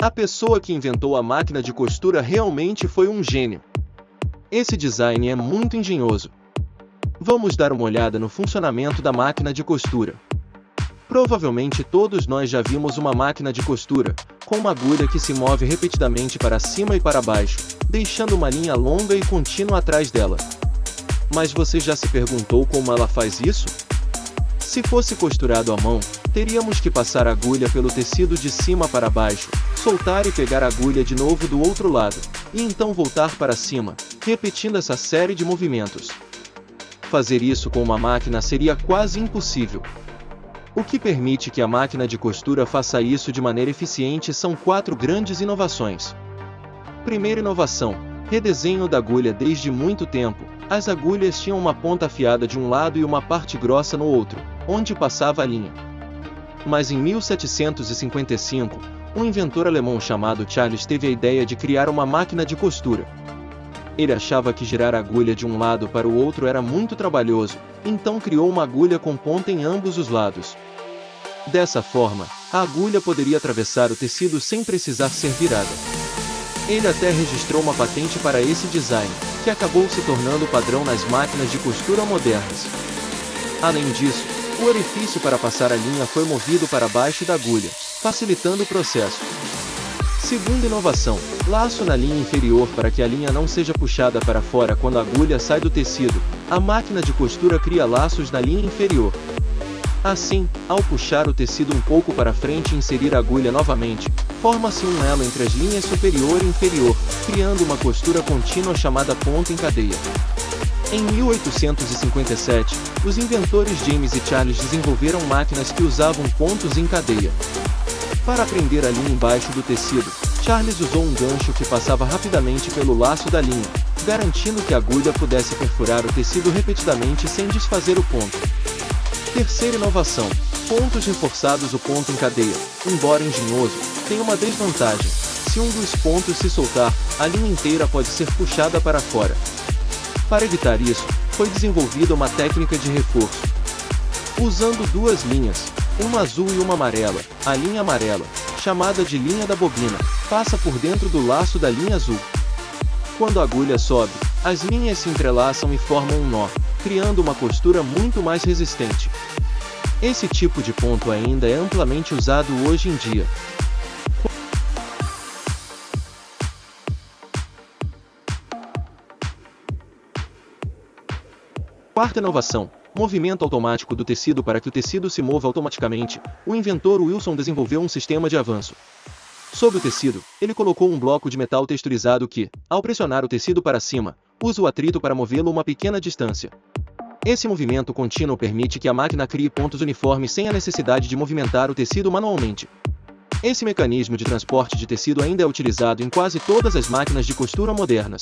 A pessoa que inventou a máquina de costura realmente foi um gênio. Esse design é muito engenhoso. Vamos dar uma olhada no funcionamento da máquina de costura. Provavelmente todos nós já vimos uma máquina de costura, com uma agulha que se move repetidamente para cima e para baixo, deixando uma linha longa e contínua atrás dela. Mas você já se perguntou como ela faz isso? Se fosse costurado à mão, teríamos que passar a agulha pelo tecido de cima para baixo, soltar e pegar a agulha de novo do outro lado, e então voltar para cima, repetindo essa série de movimentos. Fazer isso com uma máquina seria quase impossível. O que permite que a máquina de costura faça isso de maneira eficiente são 4 grandes inovações. Primeira inovação: redesenho da agulha. Desde muito tempo, as agulhas tinham uma ponta afiada de um lado e uma parte grossa no outro, onde passava a linha. Mas em 1755, um inventor alemão chamado Charles teve a ideia de criar uma máquina de costura. Ele achava que girar a agulha de um lado para o outro era muito trabalhoso, então criou uma agulha com ponta em ambos os lados. Dessa forma, a agulha poderia atravessar o tecido sem precisar ser virada. Ele até registrou uma patente para esse design, que acabou se tornando padrão nas máquinas de costura modernas. Além disso, o orifício para passar a linha foi movido para baixo da agulha, facilitando o processo. Segunda inovação: laço na linha inferior. Para que a linha não seja puxada para fora quando a agulha sai do tecido, a máquina de costura cria laços na linha inferior. Assim, ao puxar o tecido um pouco para frente e inserir a agulha novamente, forma-se um elo entre as linhas superior e inferior, criando uma costura contínua chamada ponto em cadeia. Em 1857, os inventores James e Charles desenvolveram máquinas que usavam pontos em cadeia. Para prender a linha embaixo do tecido, Charles usou um gancho que passava rapidamente pelo laço da linha, garantindo que a agulha pudesse perfurar o tecido repetidamente sem desfazer o ponto. Terceira inovação: pontos reforçados. O ponto em cadeia, embora engenhoso, tem uma desvantagem: se um dos pontos se soltar, a linha inteira pode ser puxada para fora. Para evitar isso, foi desenvolvida uma técnica de reforço. Usando 2 linhas, uma azul e uma amarela, a linha amarela, chamada de linha da bobina, passa por dentro do laço da linha azul. Quando a agulha sobe, as linhas se entrelaçam e formam um nó, criando uma costura muito mais resistente. Esse tipo de ponto ainda é amplamente usado hoje em dia. Quarta inovação: movimento automático do tecido. Para que o tecido se mova automaticamente, o inventor Wilson desenvolveu um sistema de avanço. Sobre o tecido, ele colocou um bloco de metal texturizado que, ao pressionar o tecido para cima, usa o atrito para movê-lo uma pequena distância. Esse movimento contínuo permite que a máquina crie pontos uniformes sem a necessidade de movimentar o tecido manualmente. Esse mecanismo de transporte de tecido ainda é utilizado em quase todas as máquinas de costura modernas.